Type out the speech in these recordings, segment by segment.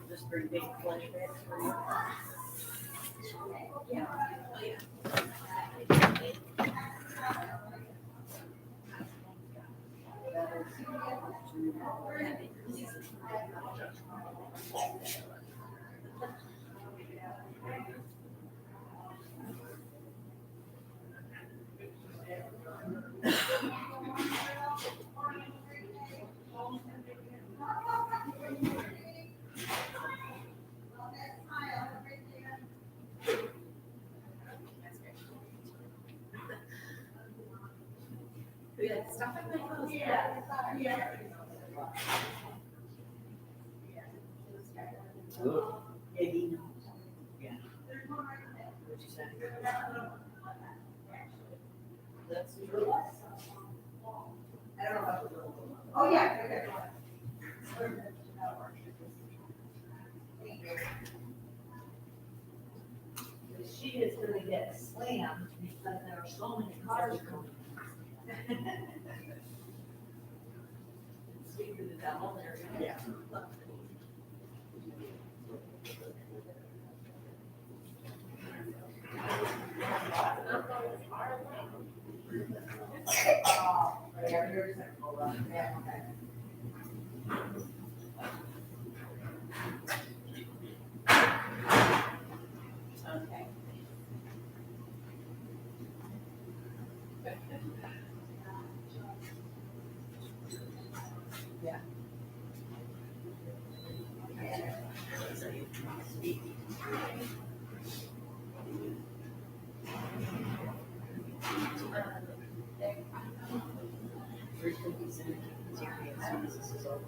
Just bring big flashbacks for you. Stuff in my clothes. Yeah, he knows. Yeah. What'd you say? That's true. I don't know about the little. Oh, yeah, okay. She is gonna get slammed because there are so many cars coming. Speak to the devil there. Yeah. Oh, yeah, yours are full of, yeah, okay. Okay. Yeah. Three cookies in the area as soon as this is over.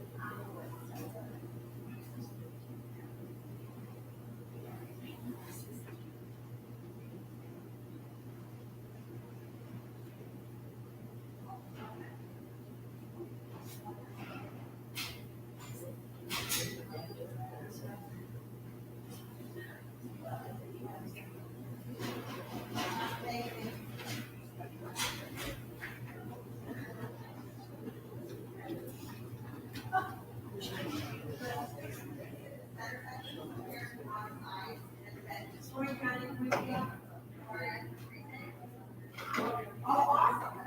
Oh, awesome.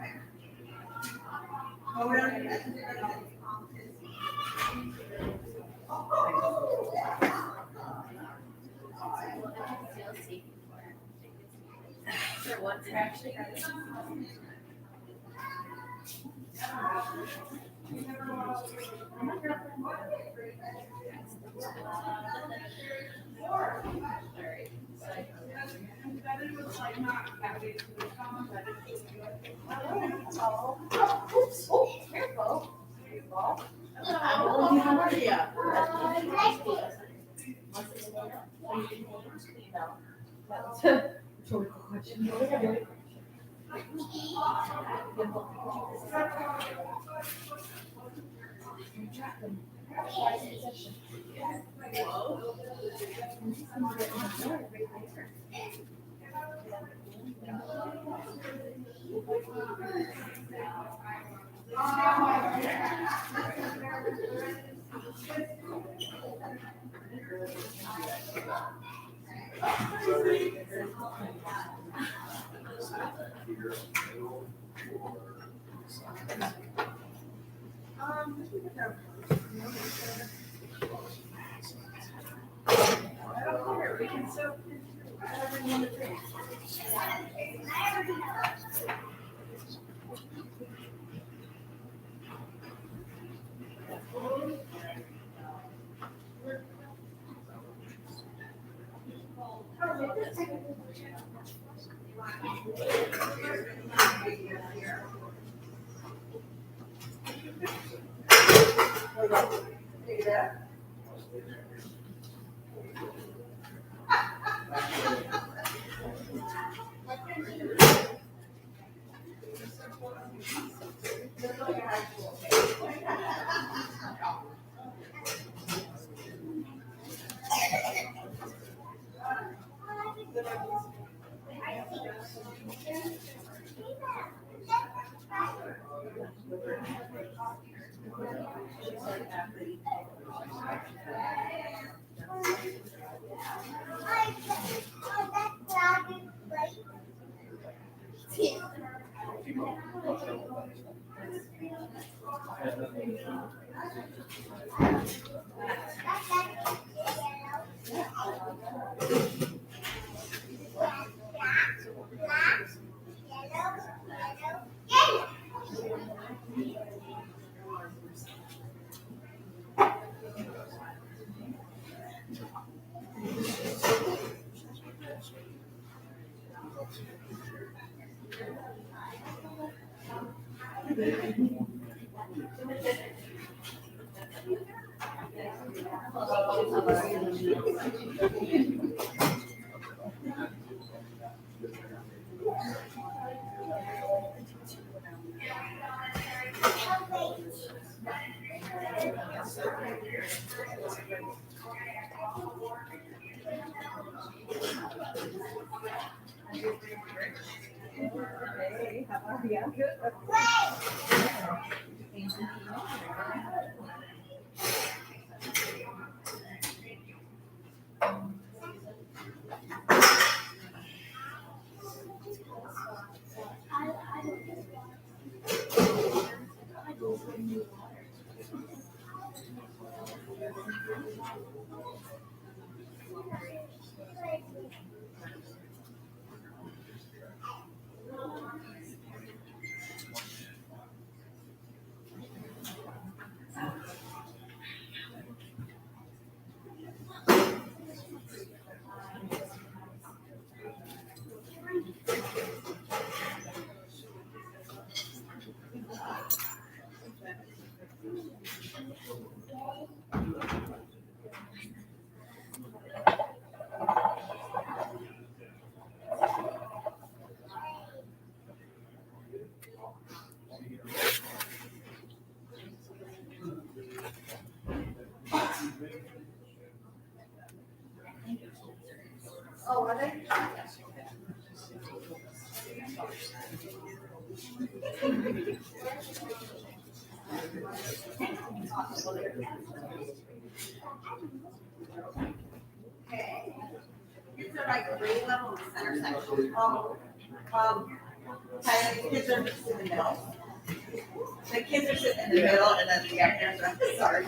Oh, really? For what's actually. Oops, oh, careful. Careful. How are you? I don't care, we can soak whatever you want to drink. Hey, how are you? Good. Oh, are they? Okay. Kids are like grade level in the center section. Kind of kids are just in the middle. The kids are sitting in the middle and then the actors are, sorry.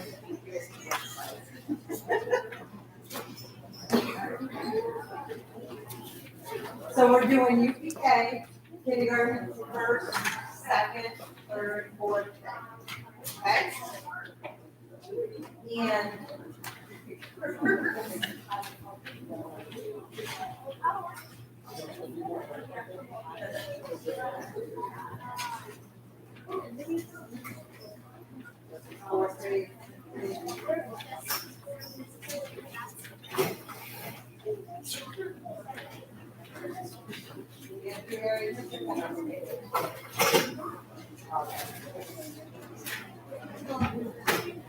So we're doing UPK, kindergarten, first, second, third, fourth, okay? And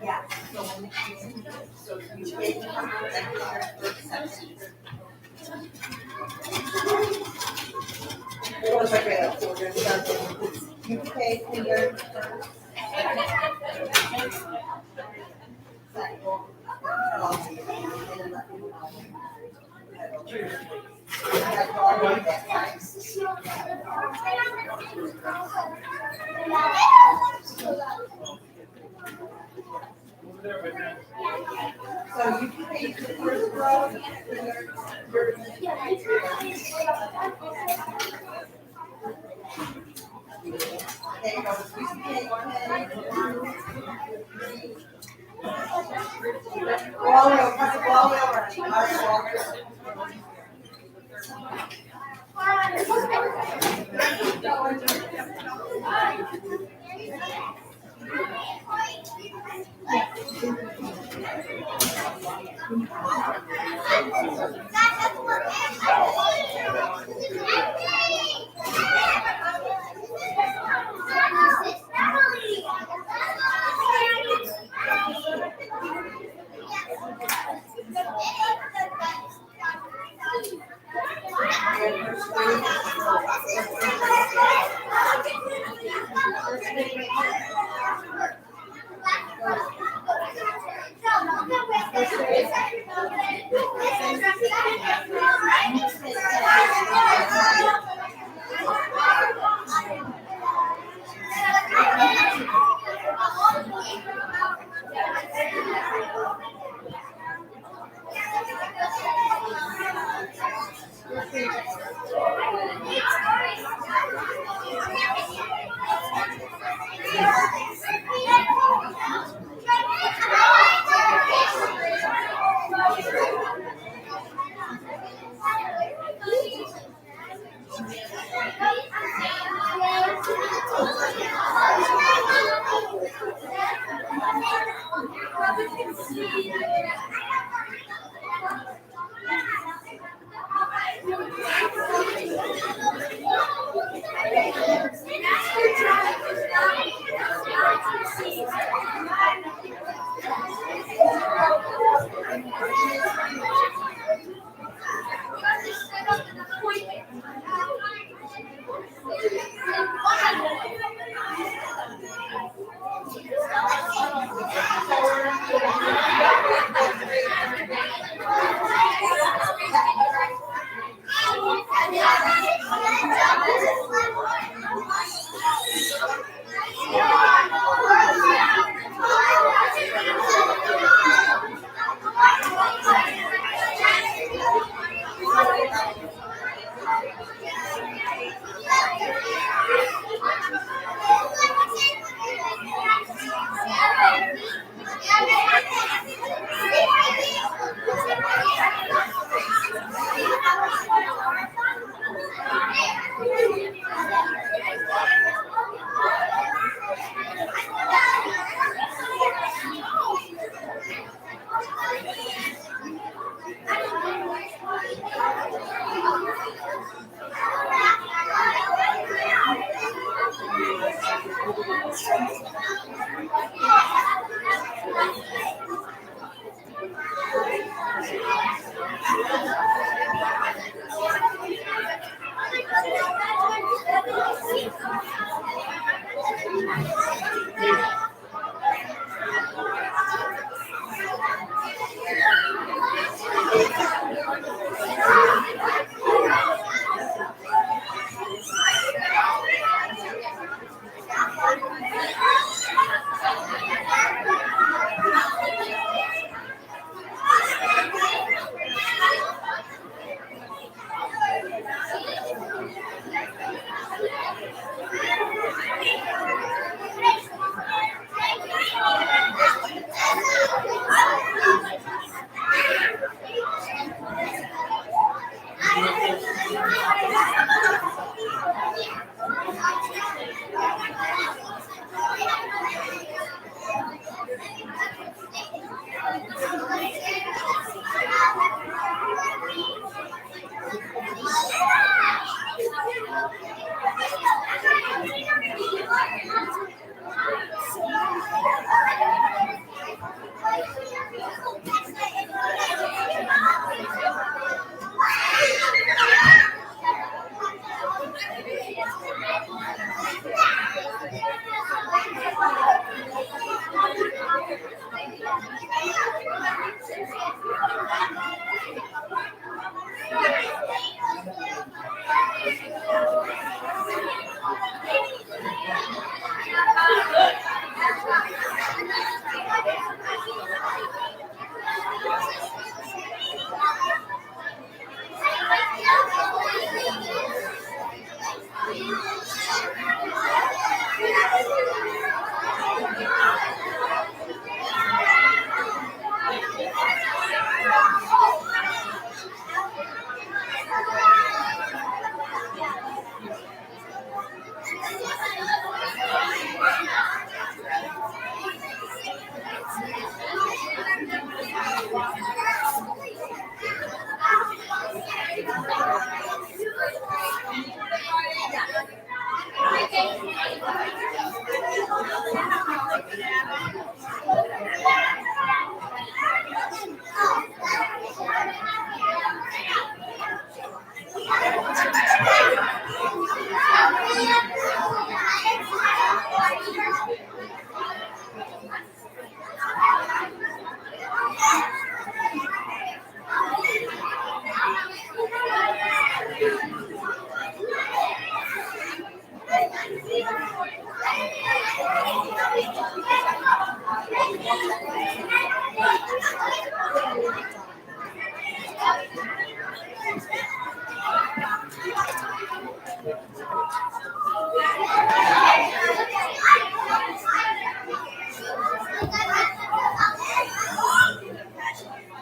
yeah, so when the kids, so you take them from the first, second. It was like a, so we're gonna start with UPK, kindergarten, first, so you can take the first row, there you go, UPK, 1, 2, 3. All the way over, running, all the way over.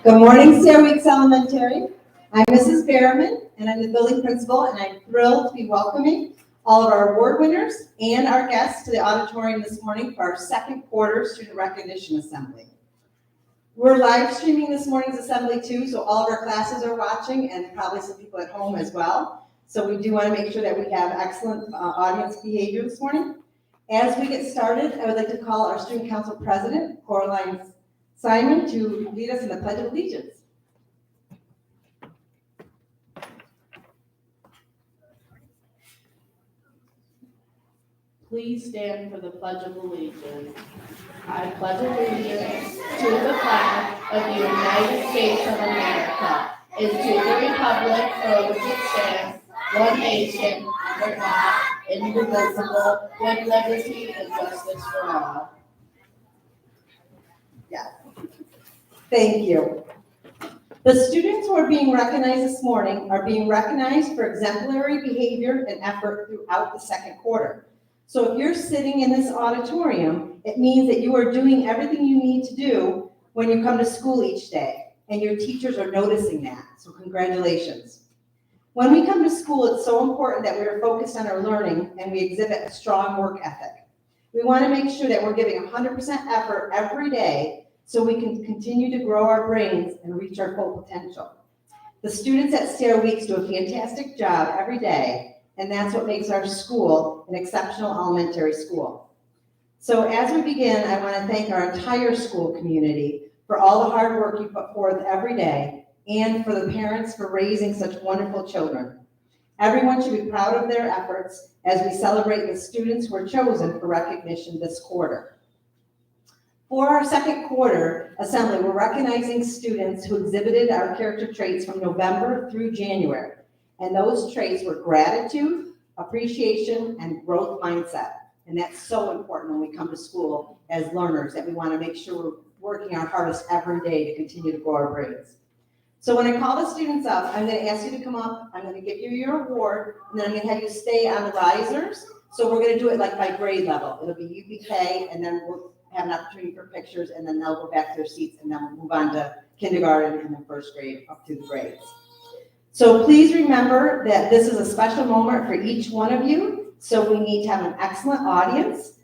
Good morning, Sierra Weeks Elementary. I'm Mrs. Behrman, and I'm the building principal, and I'm thrilled to be welcoming all of our award winners and our guests to the auditorium this morning for our second quarter student recognition assembly. We're live streaming this morning's assembly too, so all of our classes are watching and probably some people at home as well. So we do want to make sure that we have excellent audience behavior this morning. As we get started, I would like to call our student council president, Coraline Simon, to lead us in the Pledge of Allegiance. Please stand for the Pledge of Allegiance. I pledge allegiance to the flag of the United States of America and to the republic for which it stands, one nation, under God, indivisible, with liberty and justice for all. Thank you. The students who are being recognized this morning are being recognized for exemplary behavior and effort throughout the second quarter. So if you're sitting in this auditorium, it means that you are doing everything you need to do when you come to school each day, and your teachers are noticing that, so congratulations. When we come to school, it's so important that we are focused on our learning and we exhibit a strong work ethic. We want to make sure that we're giving 100% effort every day so we can continue to grow our brains and reach our full potential. The students at Sierra Weeks do a fantastic job every day, and that's what makes our school an exceptional elementary school. So as we begin, I want to thank our entire school community for all the hard work you put forth every day, and for the parents for raising such wonderful children. Everyone should be proud of their efforts as we celebrate the students who were chosen for recognition this quarter. For our second quarter assembly, we're recognizing students who exhibited our character traits from November through January. And those traits were gratitude, appreciation, and growth mindset. And that's so important when we come to school as learners, that we want to make sure we're working our hardest every day to continue to grow our brains. So when I call the students up, I'm going to ask you to come up, I'm going to give you your award, and then I'm going to have you stay on the risers. So we're going to do it like by grade level. It'll be UPK, and then we'll have an opportunity for pictures, and then they'll go back to their seats, and then we'll move on to kindergarten and then first grade up through the grades. So please remember that this is a special moment for each one of you, so we need to have an excellent audience,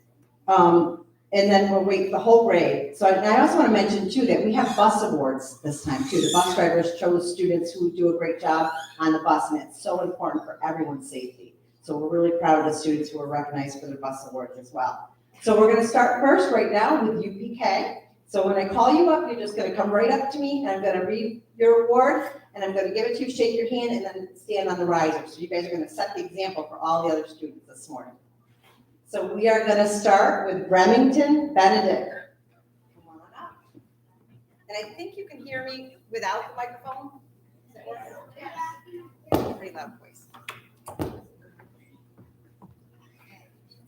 and then we'll wait the whole grade. So I also want to mention too that we have bus awards this time too. The bus drivers chose students who do a great job on the bus, and it's so important for everyone's safety. So we're really proud of the students who are recognized for their bus awards as well. So we're going to start first right now with UPK. So when I call you up, you're just going to come right up to me, and I'm going to read your award, and I'm going to give it to you, shake your hand, and then stand on the riser. So you guys are going to set the example for all the other students this morning. So we are going to start with Remington Benedict. Come on up. And I think you can hear me without the microphone. Is that working? Pretty loud voice.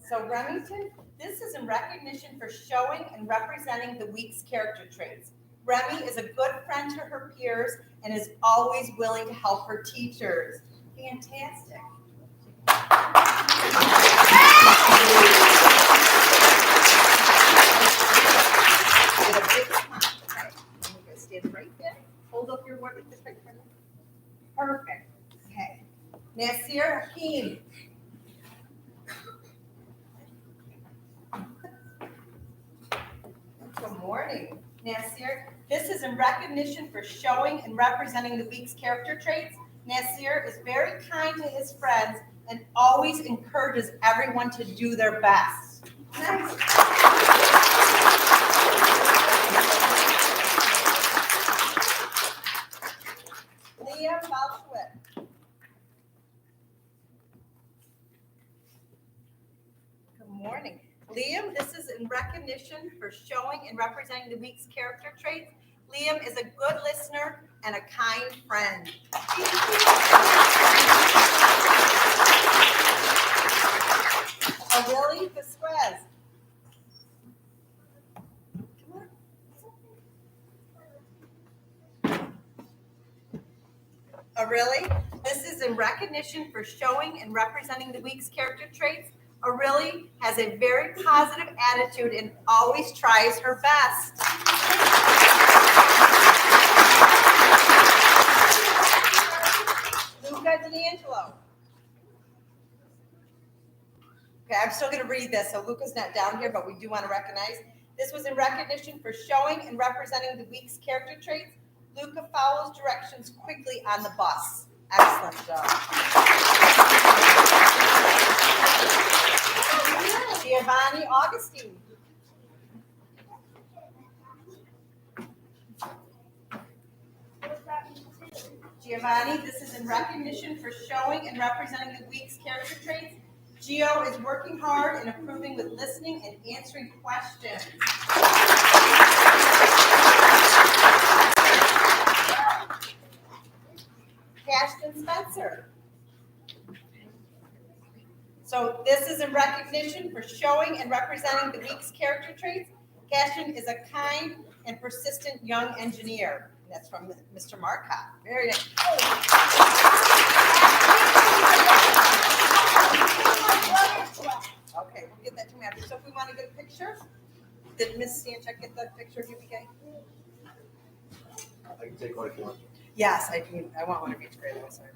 So Remington, this is in recognition for showing and representing the week's character traits. Remy is a good friend to her peers and is always willing to help her teachers. Fantastic. Get a big smile. Okay. You're going to stand right there. Hold up your word with this right front. Perfect. Okay. Nasir Hakeem. Good morning. Nasir, this is in recognition for showing and representing the week's character traits. Nasir is very kind to his friends and always encourages everyone to do their best. Nice. Liam Balchowitz. Good morning. Liam, this is in recognition for showing and representing the week's character traits. Liam is a good listener and a kind friend. Aurelie Vasquez. Aurelie, this is in recognition for showing and representing the week's character traits. Aurelie has a very positive attitude and always tries her best. Luca D'Angelo. Okay, I'm still gonna read this, so Luca's not down here, but we do want to recognize. This was in recognition for showing and representing the week's character traits. Luca follows directions quickly on the bus. Excellent job. Giovanni Augustine. Giovanni, this is in recognition for showing and representing the week's character traits. Gio is working hard and improving with listening and answering questions. Ashton Spencer. So this is in recognition for showing and representing the week's character traits. Ashton is a kind and persistent young engineer. That's from Mr. Marcotte. Very nice. Okay, we'll get that to me after. So if we want to get a picture, did Miss Stanchek get that picture of UPK? I can take one if you want. Yes, I do. I want one of each grade. I'm sorry.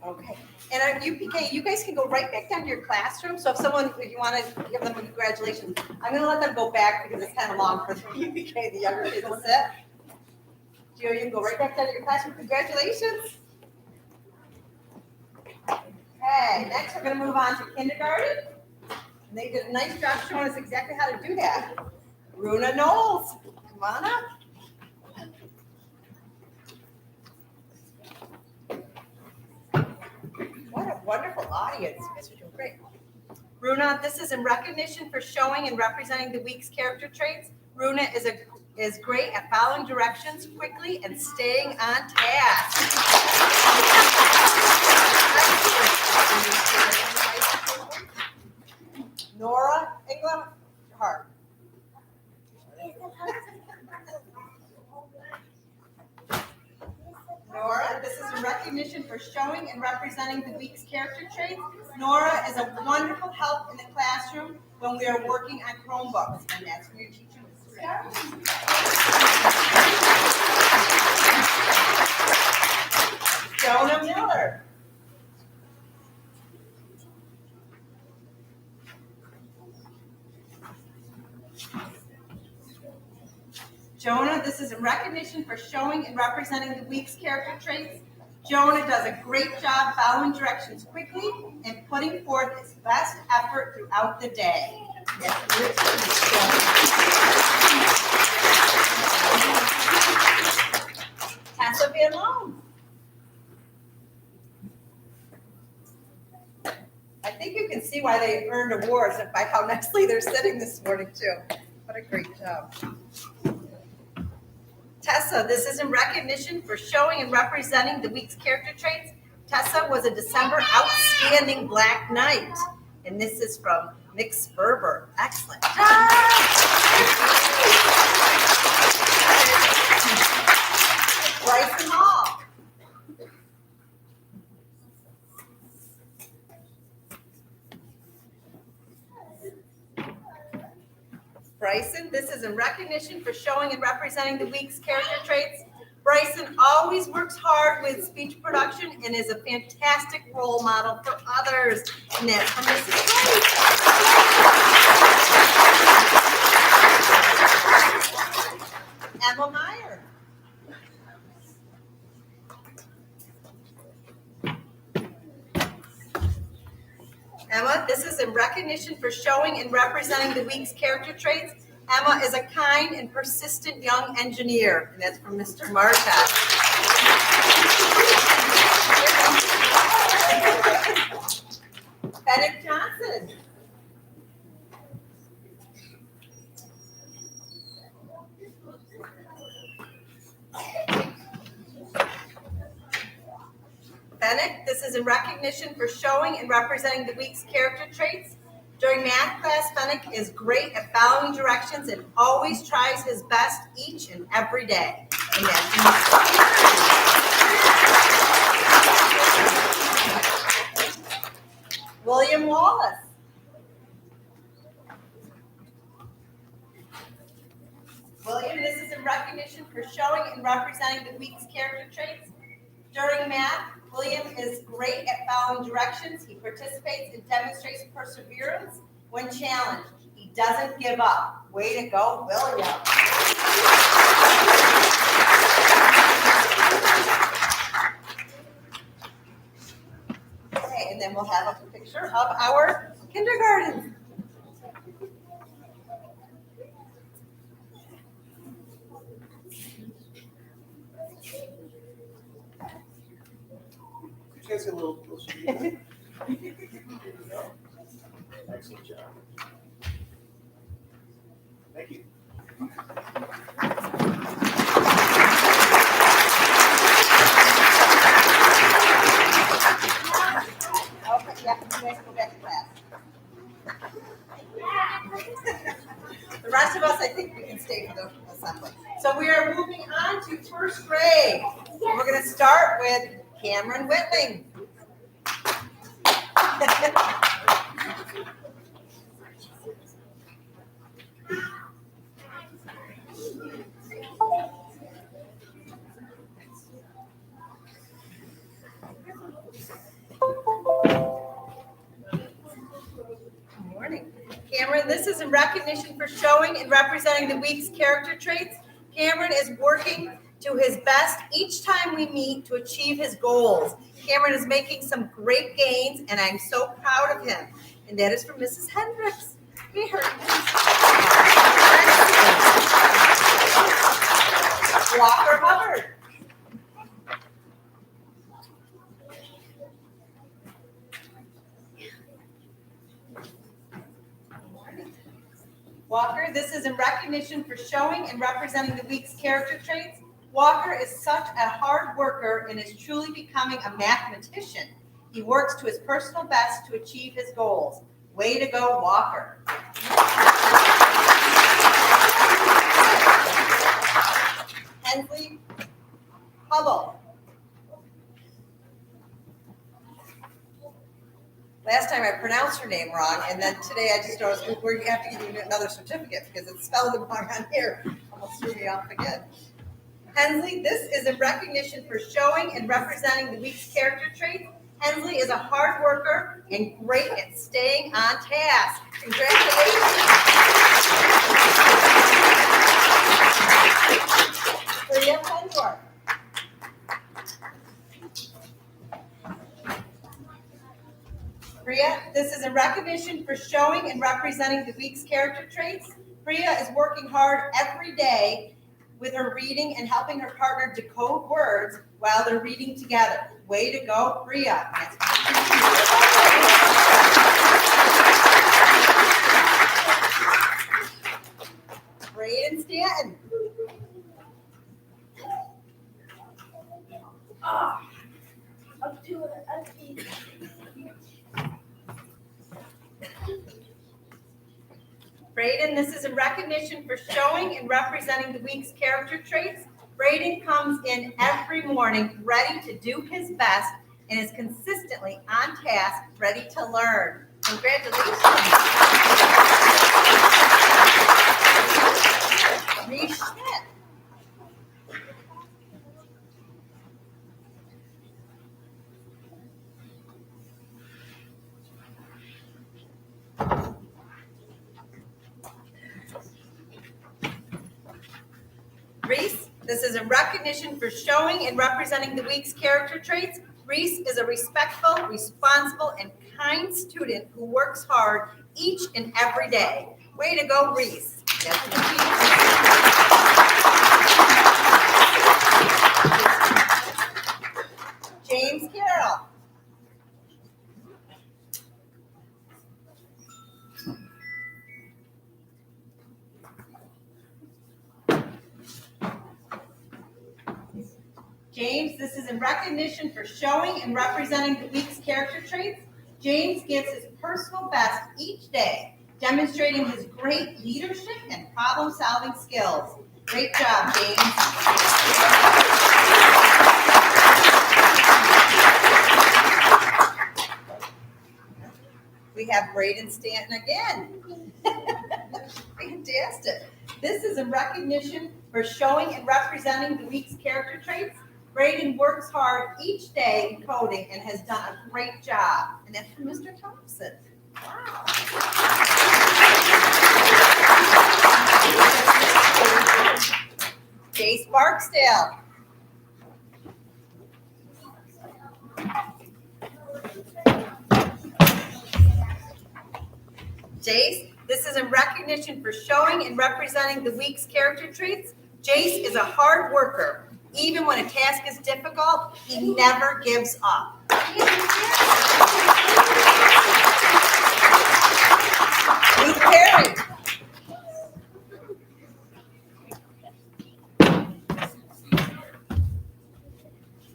Okay, and at UPK, you guys can go right back down to your classroom. So if you want to give them a congratulations, I'm going to let them go back because it's kind of long for the UPK, the younger kids to sit. Gio, you can go right back down to your classroom. Congratulations. Okay, next we're going to move on to kindergarten. And they did a nice job showing us exactly how to do that. Runa Knowles, come on up. What a wonderful audience. You guys are doing great. Runa, this is in recognition for showing and representing the week's character traits. Runa is great at following directions quickly and staying on task. Nora Englehart. Nora, this is in recognition for showing and representing the week's character traits. Nora is a wonderful help in the classroom when we are working on Chromebooks, and that's when your teacher is starting. Jonah Miller. Jonah, this is in recognition for showing and representing the week's character traits. Jonah does a great job following directions quickly and putting forth his best effort throughout the day. Tessa Van Loan. I think you can see why they earned awards and by how nicely they're sitting this morning too. What a great job. Tessa, this is in recognition for showing and representing the week's character traits. Tessa was a December outstanding Black Knight. And this is from Nick Sperber. Excellent job. Bryson Hall. Bryson, this is in recognition for showing and representing the week's character traits. Bryson always works hard with speech production and is a fantastic role model for others. And that's from Mrs. White. Emma Meyer. Emma, this is in recognition for showing and representing the week's character traits. Emma is a kind and persistent young engineer, and that's from Mr. Marcotte. Bennett Johnson. Bennett, this is in recognition for showing and representing the week's character traits. During math class, Fennick is great at following directions and always tries his best each and every day. And William Wallace. William, this is in recognition for showing and representing the week's character traits. During math, William is great at following directions. He participates and demonstrates perseverance when challenged. He doesn't give up. Way to go, William. Okay, and then we'll have a picture of our kindergarten. You guys get a little closer. There you go. Excellent job. Thank you. Okay, yeah, you guys go back to class. The rest of us, I think we can stay for the assembly. So we are moving on to first grade. We're going to start with Cameron Whitling. Good morning. Cameron, this is in recognition for showing and representing the week's character traits. Cameron is working to his best each time we meet to achieve his goals. Cameron is making some great gains, and I'm so proud of him. And that is from Mrs. Hendricks. We heard Walker Hubbard. Walker, this is in recognition for showing and representing the week's character traits. Walker is such a hard worker and is truly becoming a mathematician. He works to his personal best to achieve his goals. Way to go, Walker. Hensley Hubble. Last time I pronounced her name wrong, and then today I just noticed we're going to have to give you another certificate because it's spelled wrong on here. Almost threw me off again. Hensley, this is in recognition for showing and representing the week's character traits. Hensley is a hard worker and great at staying on task. Congratulations. Priya Pendor. Priya, this is in recognition for showing and representing the week's character traits. Priya is working hard every day with her reading and helping her partner decode words while they're reading together. Way to go, Priya. Braden Stanton. Up to it. Braden, this is in recognition for showing and representing the week's character traits. Braden comes in every morning ready to do his best and is consistently on task, ready to learn. Congratulations. Reese Schmidt. Reese, this is in recognition for showing and representing the week's character traits. Reese is a respectful, responsible, and kind student who works hard each and every day. Way to go, Reese. James Carroll. James, this is in recognition for showing and representing the week's character traits. James gives his personal best each day, demonstrating his great leadership and problem-solving skills. Great job, James. We have Braden Stanton again. Fantastic. This is a recognition for showing and representing the week's character traits. Braden works hard each day in coding and has done a great job. And that's from Mr. Thompson. Wow. Jace Barksdale. Jace, this is in recognition for showing and representing the week's character traits. Jace is a hard worker. Even when a task is difficult, he never gives up. Luke Perry.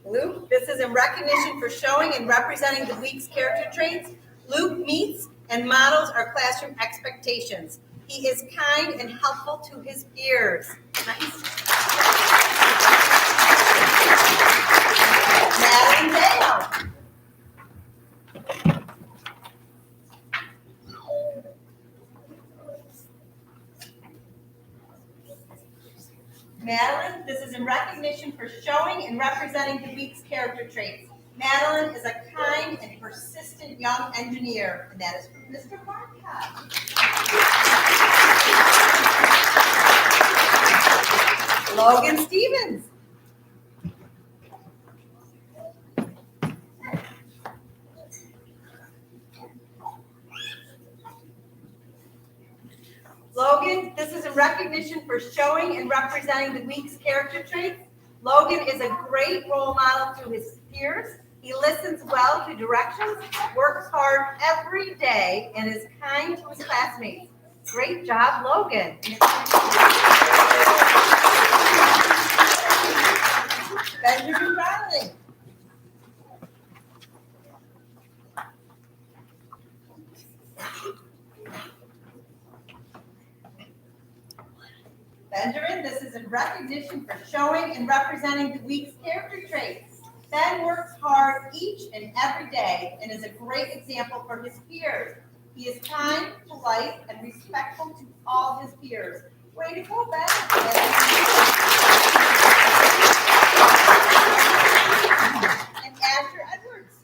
Luke, this is in recognition for showing and representing the week's character traits. Luke meets and models our classroom expectations. He is kind and helpful to his peers. Nice. Madeline Dale. Madeline, this is in recognition for showing and representing the week's character traits. Madeline is a kind and persistent young engineer, and that is from Mr. Marcotte. Logan Stevens. Logan, this is in recognition for showing and representing the week's character traits. Logan is a great role model to his peers. He listens well to directions, works hard every day, and is kind to his classmates. Great job, Logan. Benjamin Riley. Benjamin, this is in recognition for showing and representing the week's character traits. Ben works hard each and every day and is a great example for his peers. He is kind, polite, and respectful to all his peers. Way to go, Ben. And Asher Edwards.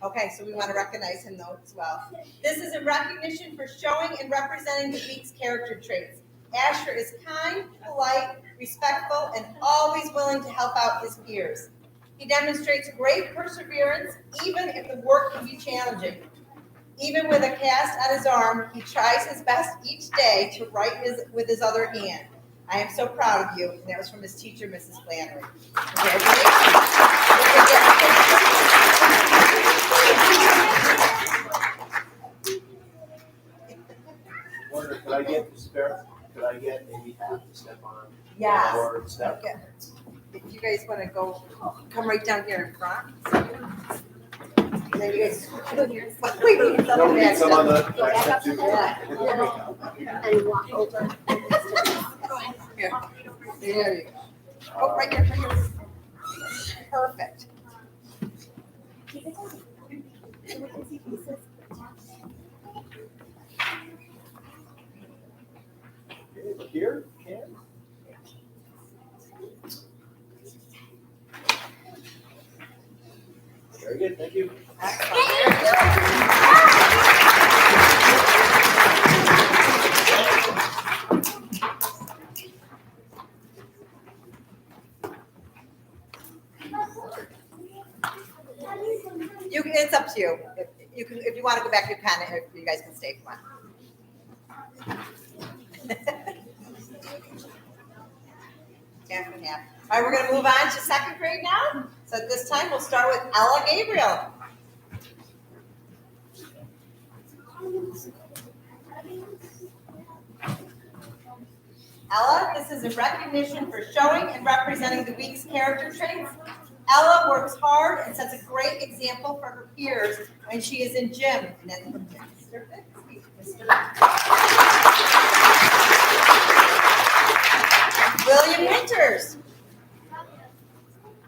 Okay, so we want to recognize him though as well. This is in recognition for showing and representing the week's character traits. Asher is kind, polite, respectful, and always willing to help out his peers. He demonstrates great perseverance, even if the work can be challenging. Even with a cast on his arm, he tries his best each day to write with his other hand. I am so proud of you. And that was from his teacher, Mrs. Flannery. Wonder, could I get the spare? Could I get maybe half the step on? Yes. Or step? Okay. If you guys want to go, come right down here in front. And then you guys. No, we need some on the back step too. Yeah. And walk over. Here. There you go. Oh, right here, right here. Perfect. Okay, look here, Ken. Very good, thank you. It's up to you. If you want to go back, you can. If you guys can stay if you want. Half and half. All right, we're going to move on to second grade now. So at this time, we'll start with Ella Gabriel. Ella, this is a recognition for showing and representing the week's character traits. Ella works hard and sets a great example for her peers when she is in gym. And then from Mr. Bixby, William Winters.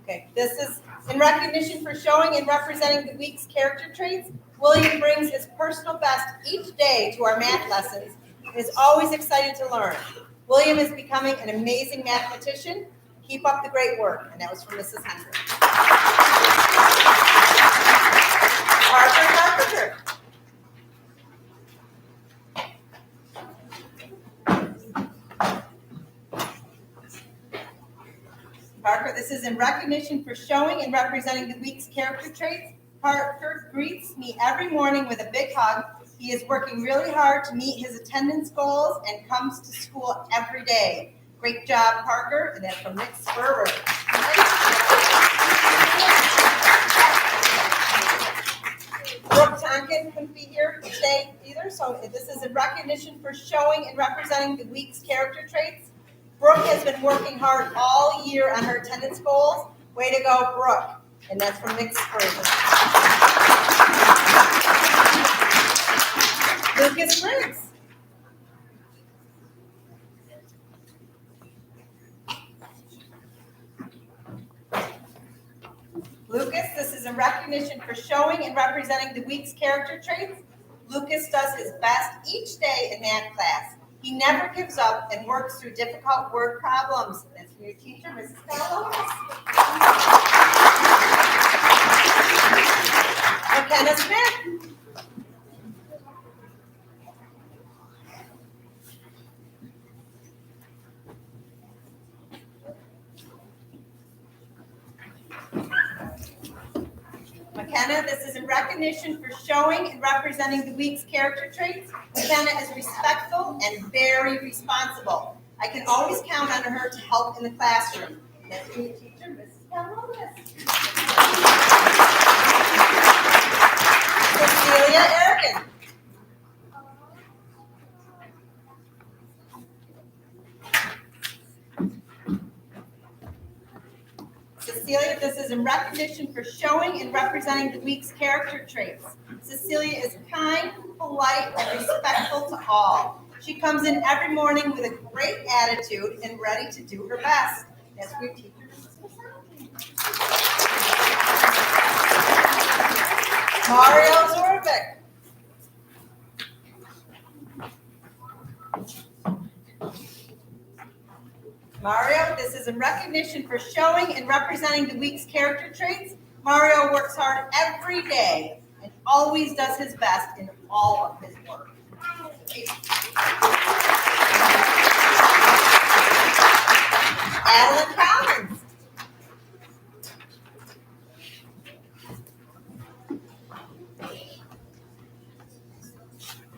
Okay, this is in recognition for showing and representing the week's character traits. William brings his personal best each day to our math lessons and is always excited to learn. William is becoming an amazing mathematician. Keep up the great work. And that was from Mrs. Hendrick. Parker Carpenter. Parker, this is in recognition for showing and representing the week's character traits. Parker greets me every morning with a big hug. He is working really hard to meet his attendance goals and comes to school every day. Great job, Parker. And that's from Nick Sperber. Brooke Tonkin couldn't be here today either, so this is in recognition for showing and representing the week's character traits. Brooke has been working hard all year on her attendance goals. Way to go, Brooke. And that's from Nick Sperber. Lucas Briggs. Lucas, this is in recognition for showing and representing the week's character traits. Lucas does his best each day in math class. He never gives up and works through difficult word problems. That's from your teacher, Mrs. Carlos. McKenna Smith. McKenna, this is in recognition for showing and representing the week's character traits. McKenna is respectful and very responsible. I can always count on her to help in the classroom. That's from your teacher, Mrs. Carlos. Cecilia Erickson. Cecilia, this is in recognition for showing and representing the week's character traits. Cecilia is kind, polite, and respectful to all. She comes in every morning with a great attitude and ready to do her best. That's your teacher, Mrs. Mario Zorvik. Mario, this is in recognition for showing and representing the week's character traits. Mario works hard every day and always does his best in all of his work. Adeline Collins.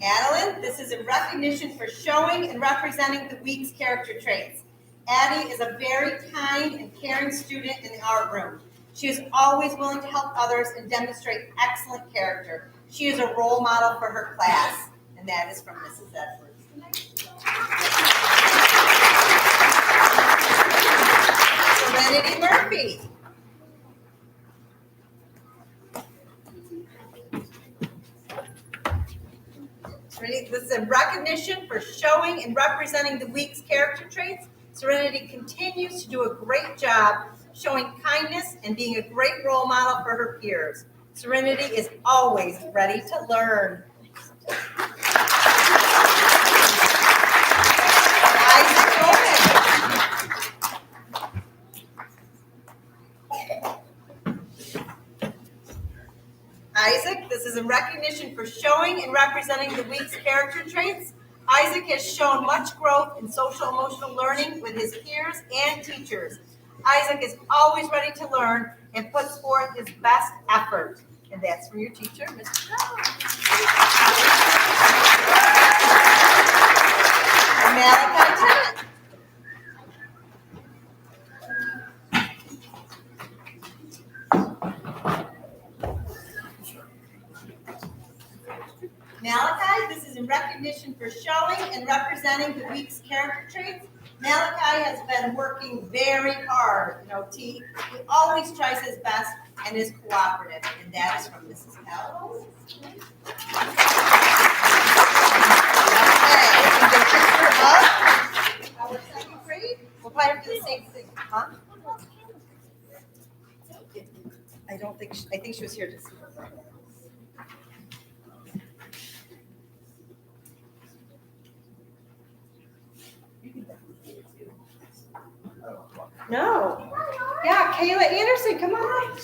Adeline, this is in recognition for showing and representing the week's character traits. Addie is a very kind and caring student in the art room. She is always willing to help others and demonstrate excellent character. She is a role model for her class, and that is from Mrs. Edwards. Serenity Murphy. This is in recognition for showing and representing the week's character traits. Serenity continues to do a great job showing kindness and being a great role model for her peers. Serenity is always ready to learn. Isaac Gomez. Isaac, this is in recognition for showing and representing the week's character traits. Isaac has shown much growth in social emotional learning with his peers and teachers. Isaac is always ready to learn and puts forth his best effort. And that's from your teacher, Mr. Malachi Tennant. Malachi, this is in recognition for showing and representing the week's character traits. Malachi has been working very hard in OT. He always tries his best and is cooperative, and that is from Mrs. Callow. Okay, we can get a picture of our second grade. We'll probably do the same thing, huh? I think she was here to see her. No. Yeah, Kayla Anderson, come on up.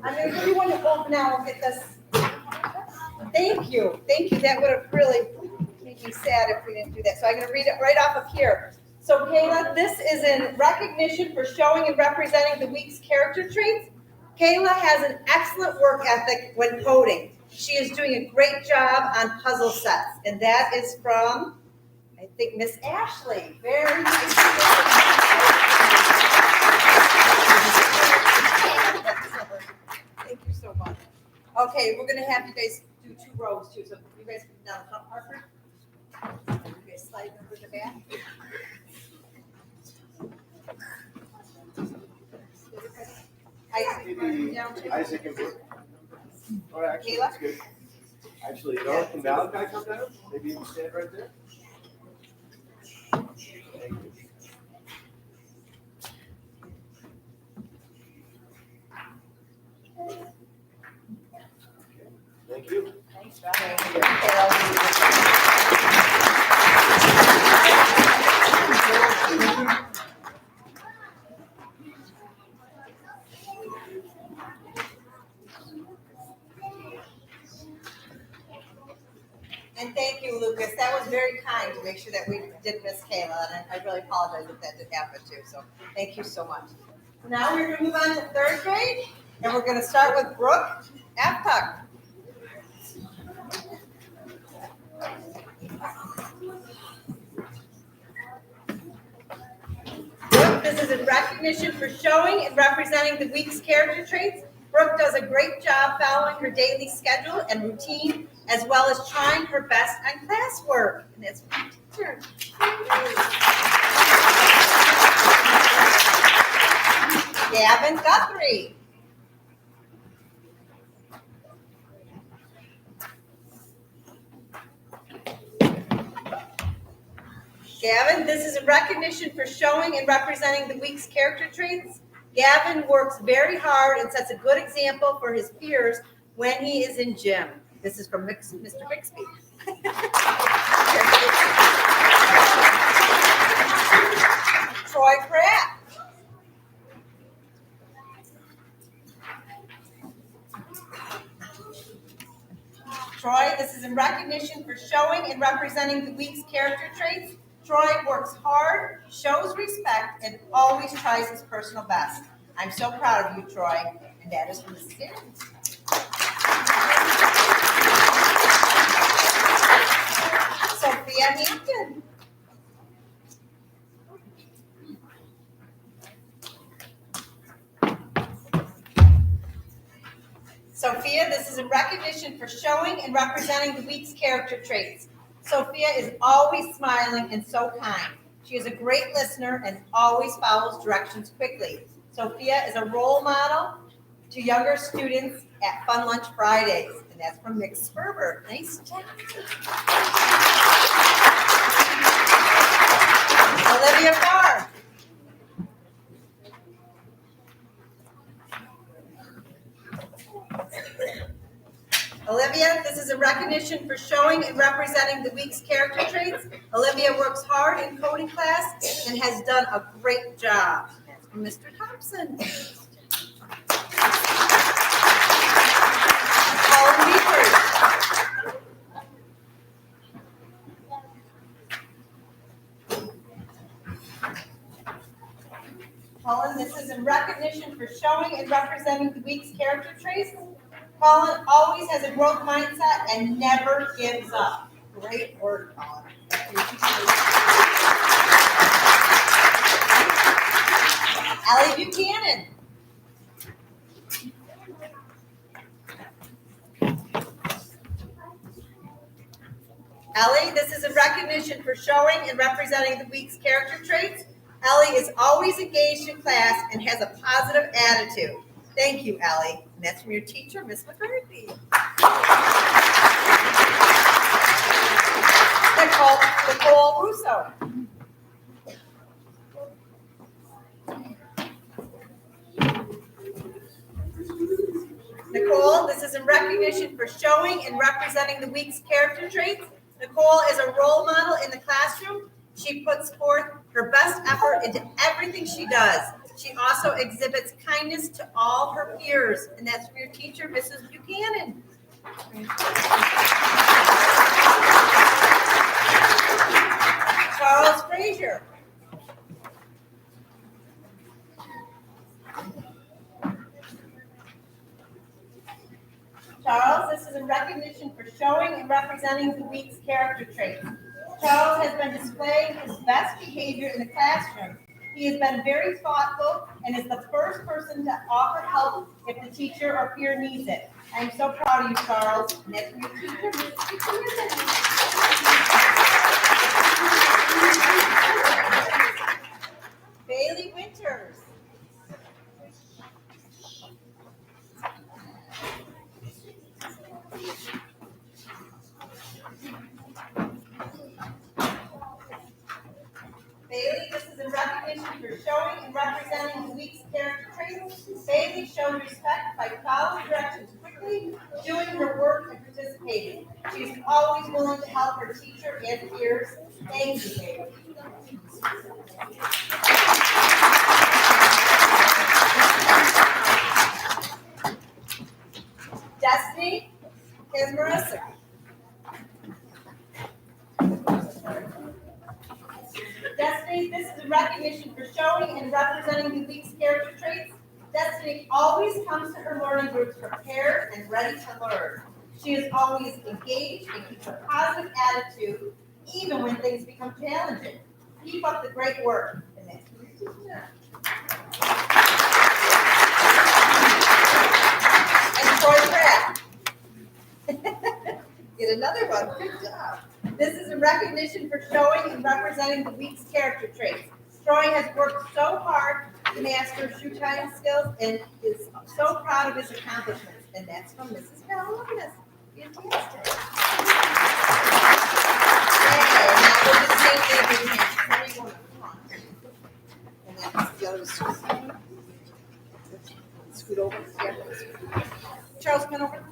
I'm gonna give you one to hold now. We'll get this. Thank you. That would have really made me sad if we didn't do that. So I'm gonna read it right off of here. So Kayla, this is in recognition for showing and representing the week's character traits. Kayla has an excellent work ethic when coding. She is doing a great job on puzzle sets, and that is from, I think, Miss Ashley. Very nice. Thank you so much. Okay, we're gonna have you guys do 2 rows too, so you guys can down the front, Harper. You guys slide over the back. Maybe Down too. Isaac and Brooke. Or actually, Kayla? that's good. Actually, Darth and Malachi come down. Maybe you can stand right there. Thank you. Thank you. Thanks, Rob. Thank you. Kayla. And thank you, Lucas. That was very kind to make sure that we did miss Kayla, and I really apologize if that did happen too. So thank you so much. Now we're going to move on to 3rd grade, and we're going to start with Brooke Aptuck. Brooke, this is in recognition for showing and representing the week's character traits. Brooke does a great job following her daily schedule and routine, as well as trying her best on classwork. And that's my teacher. Gavin Guthrie. Gavin, this is a recognition for showing and representing the week's character traits. Gavin works very hard and sets a good example for his peers when he is in gym. This is from Mr. Bixby. Troy Pratt. Troy, this is in recognition for showing and representing the week's character traits. Troy works hard, shows respect, and always tries his personal best. I'm so proud of you, Troy, and that is from the students. Sophia Hampton. Sophia, this is in recognition for showing and representing the week's character traits. Sophia is always smiling and so kind. She is a great listener and always follows directions quickly. Sophia is a role model to younger students at Fun Lunch Fridays, and that's from Mick Sperber. Nice job. Olivia Carr. Olivia, this is a recognition for showing and representing the week's character traits. Olivia works hard in coding class and has done a great job. That's from Mr. Thompson. Colin Beavers. Colin, this is in recognition for showing and representing the week's character traits. Colin always has a growth mindset and never gives up. Great work, Colin. Allie Buchanan. Ellie, this is a recognition for showing and representing the week's character traits. Ellie is always engaged in class and has a positive attitude. Thank you, Ellie. And that's from your teacher, Miss McCarthy. Nicole Russo. Nicole, this is in recognition for showing and representing the week's character traits. Nicole is a role model in the classroom. She She puts forth her best effort into everything she does. She also exhibits kindness to all her peers, and that's from your teacher, Mrs. Buchanan. Charles Frazier. Charles, this is in recognition for showing and representing the week's character traits. Charles has been displaying his best behavior in the classroom. He has been very thoughtful and is the first person to offer help if the teacher or peer needs it. I am so proud of you, Charles. And that's from your teacher, Mrs. Buchanan. Bailey Winters. Bailey, this is in recognition for showing and representing the week's character traits. Bailey showed respect by following directions quickly, doing her work, and participating. She is always willing to help her teacher and peers. Thank you, Bailey. Destiny Marissa. Destiny, this is a recognition for showing and representing the week's character traits. Destiny always comes to her learning groups prepared and ready to learn. She is always engaged and keeps a positive attitude, even when things become challenging. Keep up the great work. And that's for your teacher. And Troy Pratt. Get another one. Good job. This is a recognition for showing and representing the week's character traits. Troy has worked so hard to master shoe tying skills and is so proud of his accomplishments. And that's from Mrs. Palomino. Fantastic. Okay, now we'll just take the hands. And then the other scoot. Scoot over. Yeah. Charles, come over.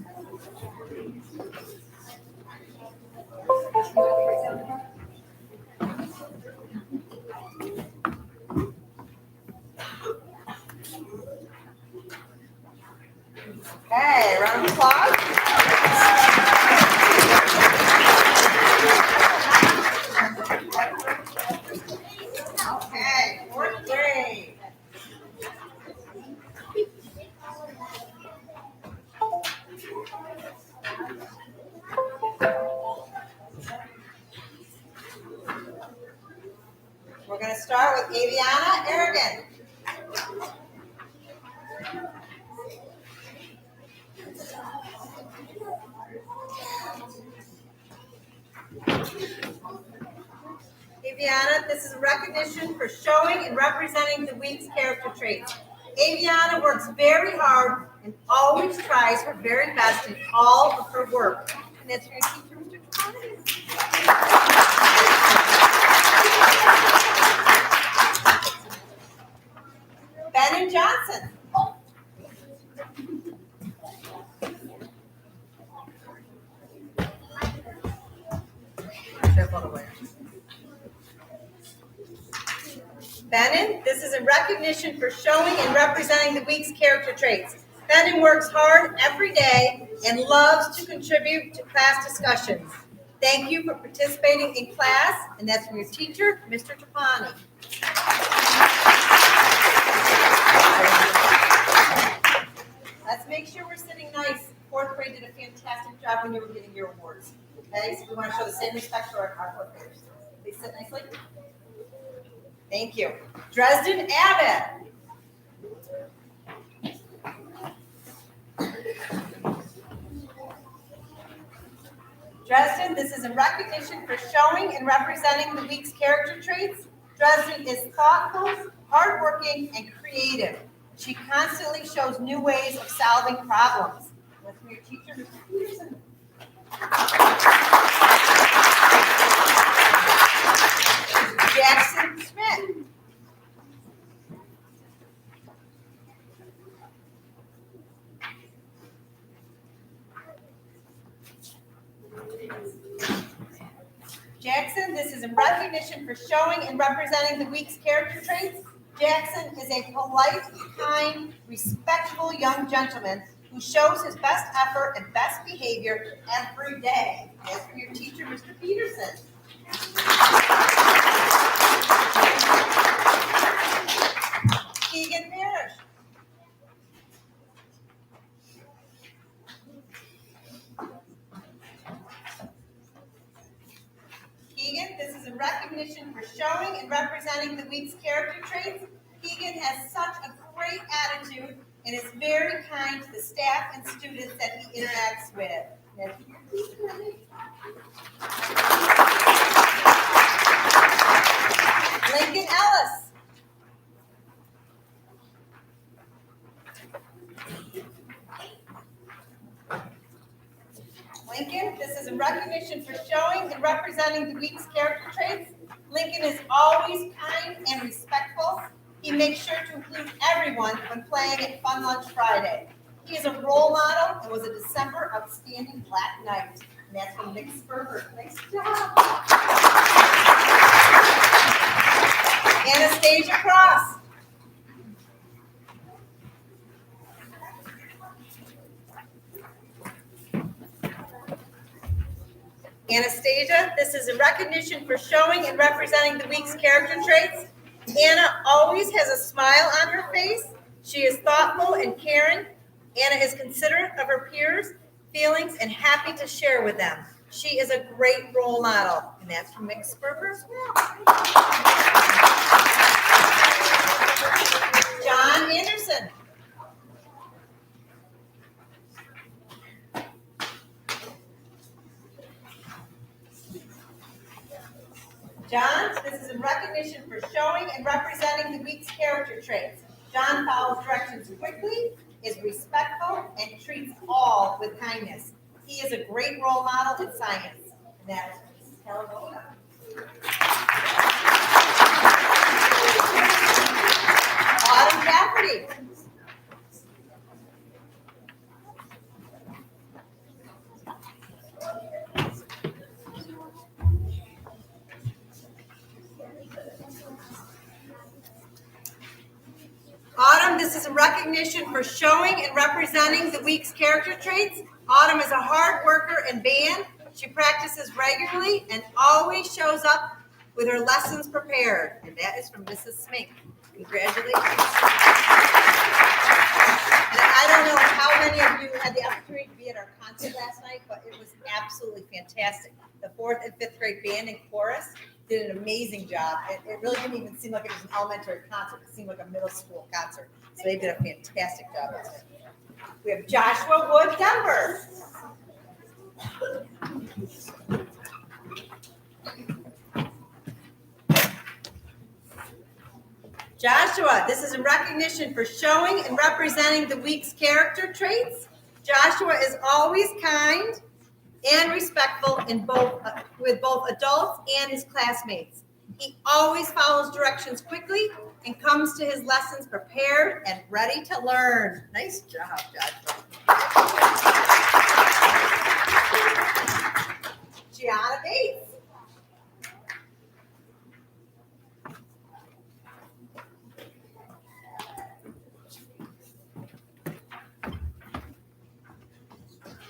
Okay, round of applause. Okay, fourth grade. We're going to start with Aviana Aragon. Aviana, this is a recognition for showing and representing the week's character traits. Aviana works very hard and always tries her very best in all of her work. And that's for your teacher, Mr. Trapani. Ben Johnson. Benin, this is a recognition for showing and representing the week's character traits. Benin works hard every day and loves to contribute to class discussions. Thank you for participating in class, and that's from your teacher, Mr. Trapani. Let's make sure we're sitting nice. Fourth grade did a fantastic job when you were getting your awards. Okay, so we want to show the same respect to our fourth graders. Please sit nicely. Thank you. Dresden Abbott. Dresden, this is a recognition for showing and representing the week's character traits. Dresden is thoughtful, hardworking, and creative. She constantly shows new ways of solving problems. That's from your teacher, Mr. Peterson. Jackson Schmidt. Jackson, this is in recognition for showing and representing the week's character traits. Jackson is a polite, kind, respectful young gentleman who shows his best effort and best behavior every day. As for your teacher, Mr. Peterson. Keegan Parrish. Keegan, this is in recognition for showing and representing the week's character traits. Keegan has such a great attitude and is very kind to the staff and students that he interacts with. Lincoln Ellis. Lincoln, this is in recognition for showing and representing the week's character traits. Lincoln is always kind and respectful. He makes sure to include everyone when playing at Fun Lunch Friday. He is a role model and was a December Outstanding Black Knight. And that's from Nick Sperber. Nice job. Anastasia Cross. Anastasia, this is in recognition for showing and representing the week's character traits. Anna always has a smile on her face. She is thoughtful and caring. Anna is considerate of her peers' feelings and happy to share with them. She is a great role model. And that's from Mick Sperber as well. John Anderson. John, this is in recognition for showing and representing the week's character traits. John follows directions quickly, is respectful, and treats all with kindness. He is a great role model in science. And that is Calaboda. Autumn Cafferty. Autumn, this is a recognition for showing and representing the week's character traits. Autumn is a hard worker in band. She practices regularly and always shows up with her lessons prepared. And that is from Mrs. Smink. Congratulations. And I don't know how many of you had the opportunity to be at our concert last night, but it was absolutely fantastic. The 4th and 5th grade band and chorus did an amazing job. It really didn't even seem like it was an elementary concert. It seemed like a middle school concert. So they did a fantastic job. We have Joshua Wood Denver. Joshua, this is in recognition for showing and representing the week's character traits. Joshua is always kind and respectful with both adults and his classmates. He always follows directions quickly and comes to his lessons prepared and ready to learn. Nice job, Joshua. Gianna Bates.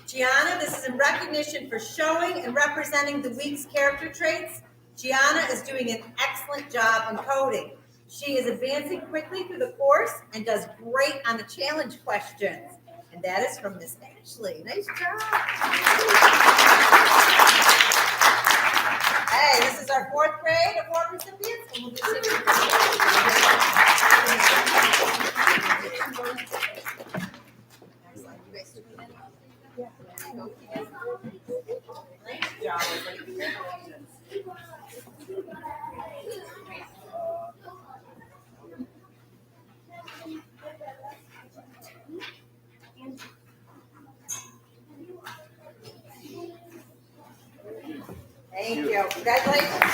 Gianna, this is in recognition for showing and representing the week's character traits. Gianna is doing an excellent job in coding. She is advancing quickly through the course and does great on the challenge questions. And that is from Miss Ashley. Nice job. Hey, this is our 4th grade award recipients, and we'll be singing. Excellent. You guys doing that? Yeah. Nice job, everybody. Congratulations. Thank you. Congratulations.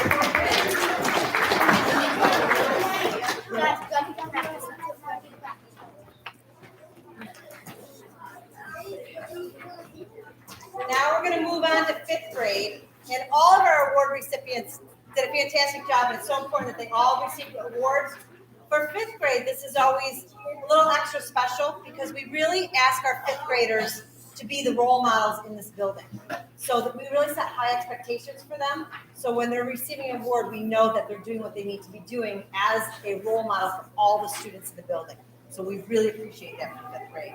Now we're going to move on to 5th grade, and all of our award recipients did a it's so important that they all receive awards. For fifth grade, this is always a little extra special because we really ask our fifth graders to be the role models in this building. So that we really set high expectations for them. So when they're receiving an award, we know that they're doing what they need to be doing as a role model for all the students in the building. So we really appreciate that for fifth grade.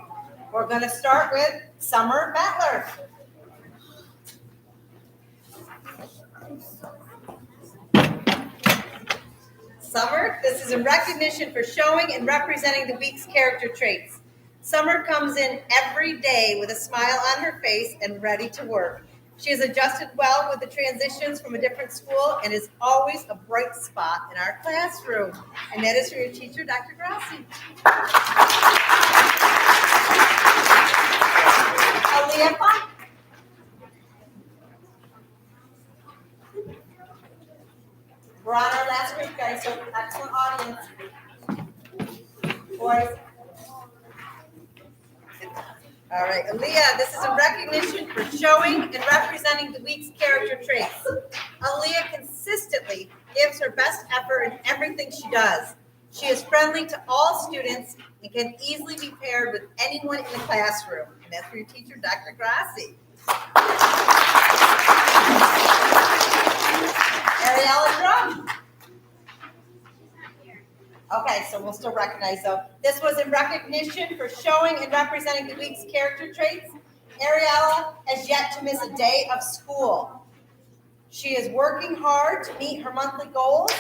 We're gonna start with Summer Battler. Summer, this is in recognition for showing and representing the week's character traits. Summer comes in every day with a smile on her face and ready to work. She has adjusted well with the transitions from a different school and is always a bright spot in our classroom. And that is from your teacher, Dr. Grassi. Aaliyah Funk. We're on our last week, guys, so excellent audience. Boys. All right, Aaliyah, this is a recognition for showing and representing the week's character traits. Aaliyah consistently gives her best effort in everything she does. She is friendly to all students and can easily be paired with anyone in the classroom. And that's for your teacher, Dr. Grassi. Ariella Drum. Okay, so we'll still recognize though. This was in recognition for showing and representing the week's character traits. Ariella has yet to miss a day of school. She is working hard to meet her monthly goals.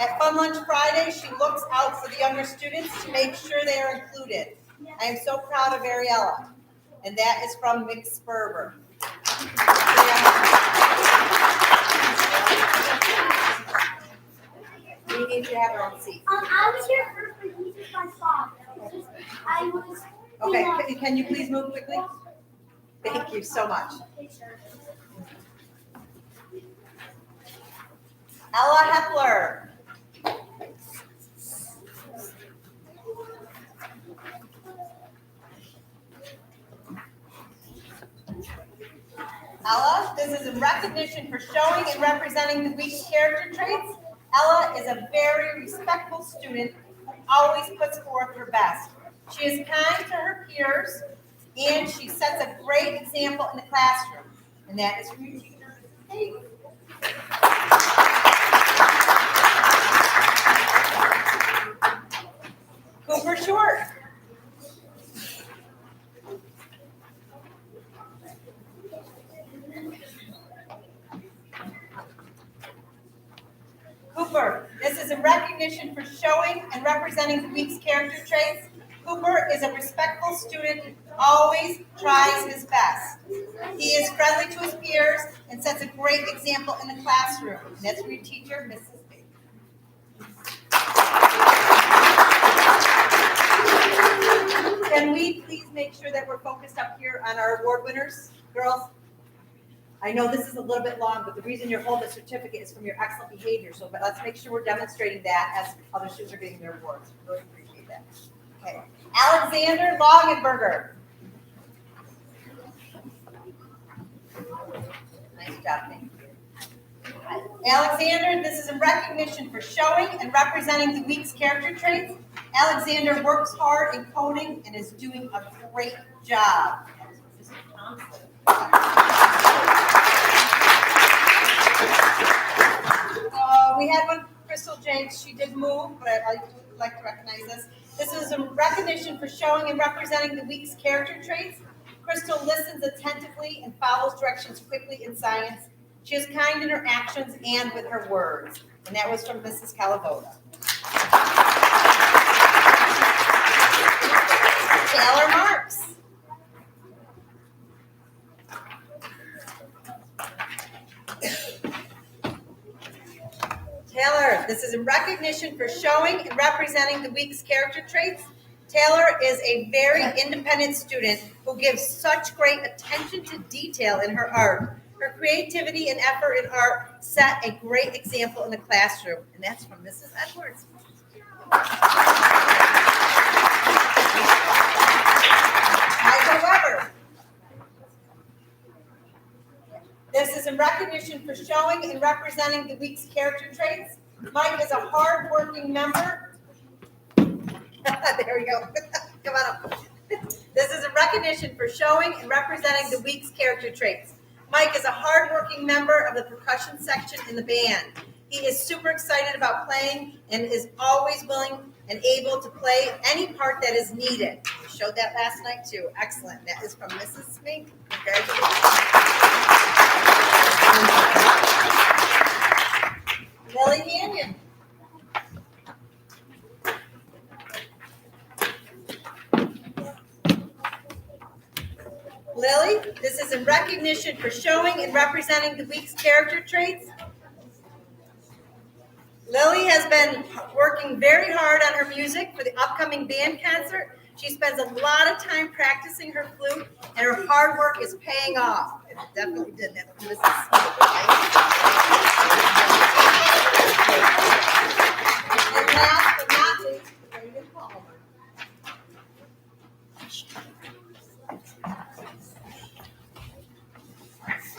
At Fun Lunch Friday, she looks out for the younger students to make sure they are included. I am so proud of Ariella. And that is from Mick Sperber. We need to have our own seat. I was here first, but he took my spot. I was. Okay, can you please move quickly? Thank you so much. Ella Hepler. Ella, this is in recognition for showing and representing the week's character traits. Ella is a very respectful student who always puts forth her best. She is kind to her peers, and she sets a great example in the classroom. And that is from your teacher, Kate. Cooper Short. Cooper, this is in recognition for showing and representing the week's character traits. Cooper is a respectful student who always tries his best. He is friendly to his peers and sets a great example in the classroom. And that's for your teacher, Mrs. B. Can we please make sure that we're focused up here on our award winners, girls? I know this is a little bit long, but the reason you're holding the certificate is from your excellent behavior. So but let's make sure we're demonstrating that as other students are getting their awards. Really appreciate that. Okay. Alexander Longenberger. Nice job, thank you. Alexander, this is in recognition for showing and representing the week's character traits. Alexander works hard in coding and is doing a great job. We had one, Crystal Jenks. She did move, but I would like to recognize this. This is a recognition for showing and representing the week's character traits. Crystal listens attentively and follows directions quickly in science. She is kind in her actions and with her words. And that was from Mrs. Calavoda. Taylor Marks. Taylor, this is in recognition for showing and representing the week's character traits. Taylor is a very independent student who gives such great attention to detail in her art. Her creativity and effort in art set a great example in the classroom. And that's from Mrs. Edwards. Michael Weber. This is in recognition for showing and representing the week's character traits. Mike is a hardworking member. There we go. Come on up. This is a recognition for showing and representing the week's character traits. Mike is a hardworking member of the percussion section in the band. He is super excited about playing and is always willing and able to play any part that is needed. We showed that last night too. Excellent. That is from Mrs. Smink. Congratulations. Lily Mannion. Lily, this is in recognition for showing and representing the week's character traits. Lily has been working very hard on her music for the upcoming band concert. She spends a lot of time practicing her flute, and her hard work is paying off. It definitely did that. And last but not least, Brandon Palmer.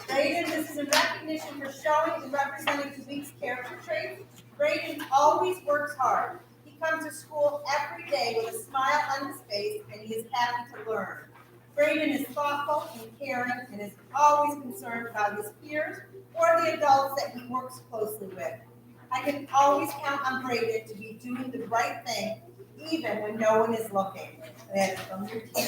Brayden, this is in recognition for showing and representing the week's character traits. Brayden always works hard. He comes to school every day with a smile on his face, and he is happy to learn. Brayden is thoughtful and caring and is always concerned about his peers or the adults that he works closely with. I can always count on Brayden to be doing the right thing, even when no one is looking. That is from your team.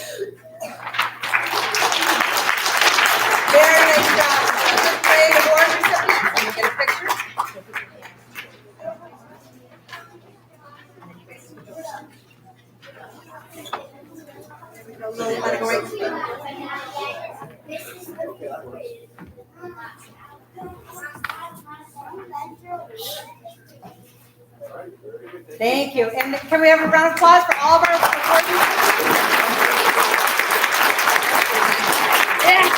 Very nice job. Fifth grade award recipients. Can you get a picture? There we go. Lily, want to go right? Thank you. And can we have a round of applause for all of our supporters? Yeah.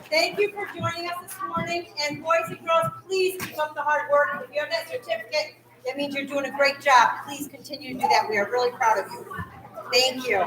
Thank you for joining us this morning. And boys and girls, please keep up the hard work. If you have that certificate, that means you're doing a great job. Please continue to do that. We are really proud of you. Thank you.